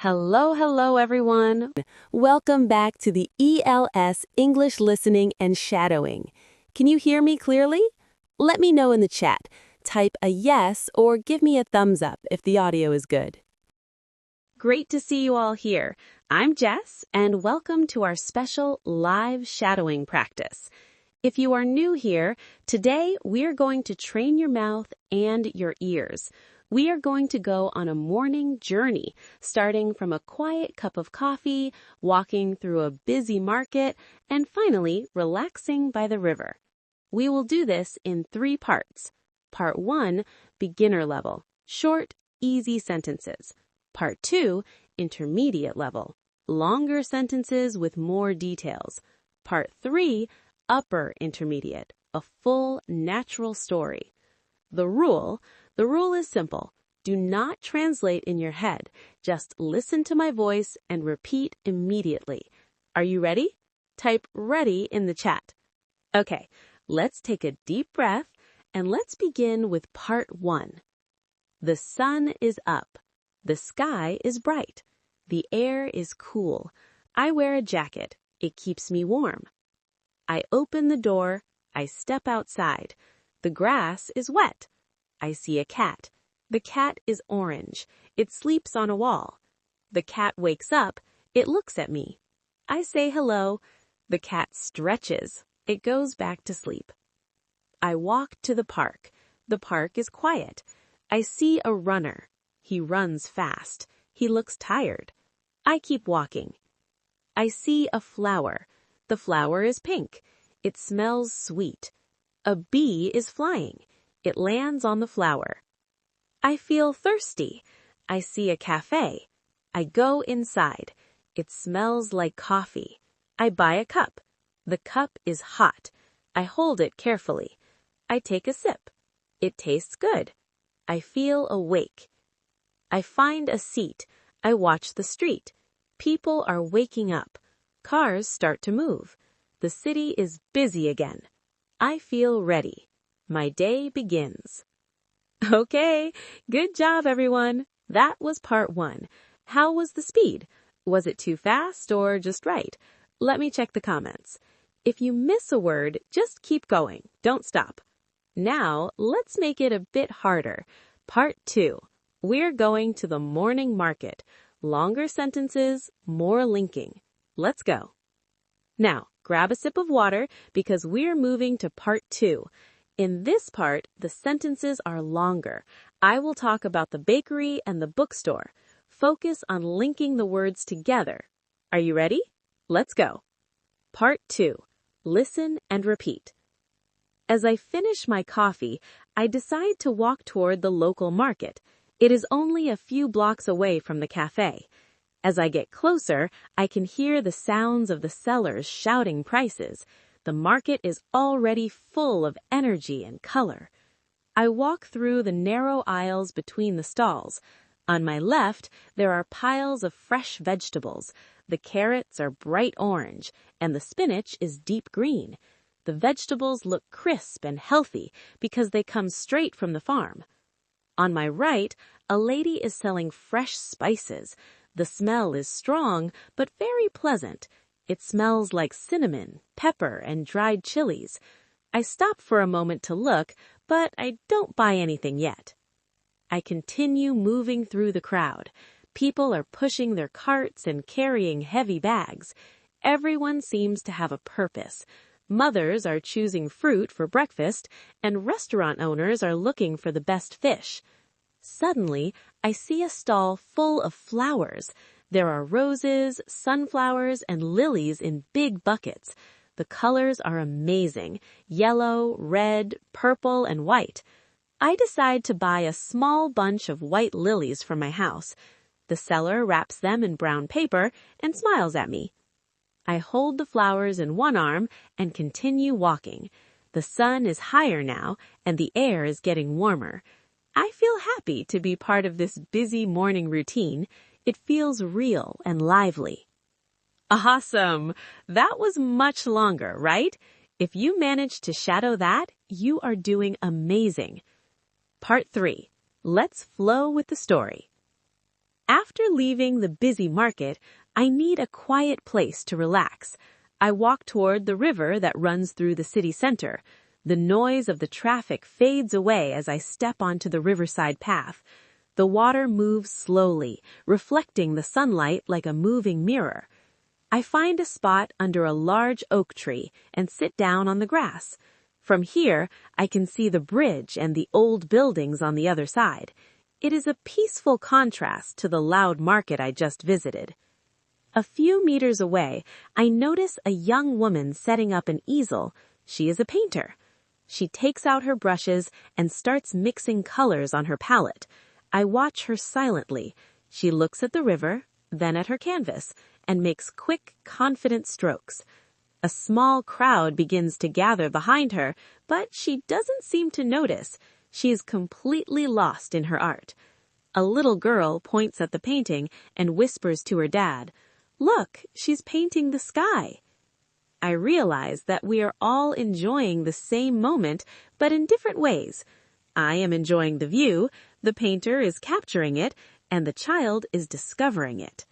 Hello, everyone. Welcome back to the ELS English Listening and Shadowing. Can you hear me clearly? Let me know in the chat. Type a yes or give me a thumbs up if the audio is good. Great to see you all here. I'm Jess, and welcome to our special live shadowing practice. If you are new here, today we're going to train your mouth and your ears. We are going to go on a morning journey, starting from a quiet cup of coffee, walking through a busy market, and finally relaxing by the river. We will do this in 3 parts. Part 1, beginner level, short, easy sentences. Part 2, intermediate level, longer sentences with more details. Part 3, upper intermediate, a full, natural story. The rule is simple. Do not translate in your head. Just listen to my voice and repeat immediately. Are you ready? Type ready in the chat. Okay, let's take a deep breath and let's begin with part 1. The sun is up. The sky is bright. The air is cool. I wear a jacket. It keeps me warm. I open the door. I step outside. The grass is wet. I see a cat. The cat is orange. It sleeps on a wall. The cat wakes up. It looks at me. I say hello. The cat stretches. It goes back to sleep. I walk to the park. The park is quiet. I see a runner. He runs fast. He looks tired. I keep walking. I see a flower. The flower is pink. It smells sweet. A bee is flying. It lands on the flower. I feel thirsty. I see a cafe. I go inside. It smells like coffee. I buy a cup. The cup is hot. I hold it carefully. I take a sip. It tastes good. I feel awake. I find a seat. I watch the street. People are waking up. Cars start to move. The city is busy again. I feel ready. My day begins. Okay, good job, everyone. That was part 1. How was the speed? Was it too fast or just right? Let me check the comments. If you miss a word, just keep going. Don't stop. Now, let's make it a bit harder. Part 2. We're going to the morning market. Longer sentences, more linking. Let's go. Now, grab a sip of water because we're moving to part 2. In this part, the sentences are longer. I will talk about the bakery and the bookstore. Focus on linking the words together. Are you ready? Let's go. Part 2. Listen and repeat. As I finish my coffee, I decide to walk toward the local market. It is only a few blocks away from the cafe. As I get closer, I can hear the sounds of the sellers shouting prices. The market is already full of energy and color. I walk through the narrow aisles between the stalls. On my left, there are piles of fresh vegetables. The carrots are bright orange, and the spinach is deep green. The vegetables look crisp and healthy because they come straight from the farm. On my right, a lady is selling fresh spices. The smell is strong, but very pleasant. It smells like cinnamon, pepper, and dried chilies. I stop for a moment to look, but I don't buy anything yet. I continue moving through the crowd. People are pushing their carts and carrying heavy bags. Everyone seems to have a purpose. Mothers are choosing fruit for breakfast, and restaurant owners are looking for the best fish. Suddenly, I see a stall full of flowers. There are roses, sunflowers, and lilies in big buckets. The colors are amazing: yellow, red, purple, and white. I decide to buy a small bunch of white lilies for my house. The seller wraps them in brown paper and smiles at me. I hold the flowers in one arm and continue walking. The sun is higher now, and the air is getting warmer. I feel happy to be part of this busy morning routine. It feels real and lively. Awesome! That was much longer, right? If you managed to shadow that, you are doing amazing. Part 3. Let's flow with the story. After leaving the busy market, I need a quiet place to relax. I walk toward the river that runs through the city center. The noise of the traffic fades away as I step onto the riverside path. The water moves slowly, reflecting the sunlight like a moving mirror. I find a spot under a large oak tree and sit down on the grass. From here, I can see the bridge and the old buildings on the other side. It is a peaceful contrast to the loud market I just visited. A few meters away, I notice a young woman setting up an easel. She is a painter. She takes out her brushes and starts mixing colors on her palette. I watch her silently. She looks at the river, then at her canvas, and makes quick, confident strokes. A small crowd begins to gather behind her, but she doesn't seem to notice. She is completely lost in her art. A little girl points at the painting and whispers to her dad, "Look, she's painting the sky." I realize that we are all enjoying the same moment, but in different ways. I am enjoying the view, the painter is capturing it, and the child is discovering it.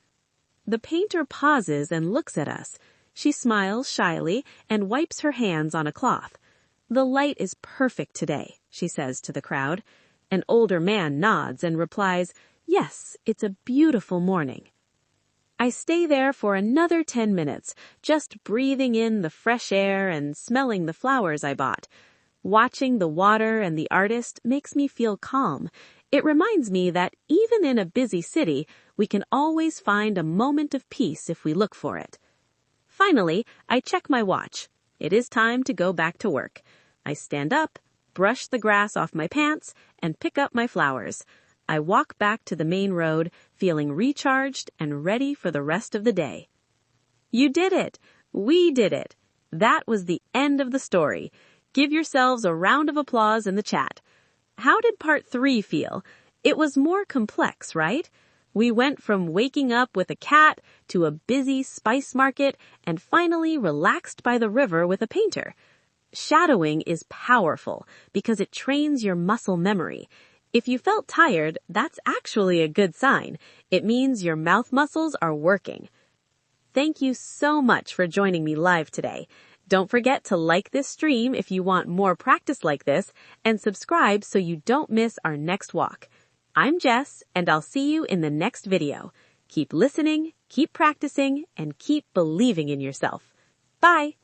The painter pauses and looks at us. She smiles shyly and wipes her hands on a cloth. "The light is perfect today," she says to the crowd. An older man nods and replies, "Yes, it's a beautiful morning." I stay there for another 10 minutes, just breathing in the fresh air and smelling the flowers I bought. Watching the water and the artist makes me feel calm. It reminds me that even in a busy city, we can always find a moment of peace if we look for it. Finally, I check my watch. It is time to go back to work. I stand up, brush the grass off my pants, and pick up my flowers. I walk back to the main road, feeling recharged and ready for the rest of the day. You did it! We did it! That was the end of the story. Give yourselves a round of applause in the chat. How did part 3 feel? It was more complex, right? We went from waking up with a cat to a busy spice market and finally relaxed by the river with a painter. Shadowing is powerful because it trains your muscle memory. If you felt tired, that's actually a good sign. It means your mouth muscles are working. Thank you so much for joining me live today. Don't forget to like this stream if you want more practice like this, and subscribe so you don't miss our next walk. I'm Jess, and I'll see you in the next video. Keep listening, keep practicing, and keep believing in yourself. Bye!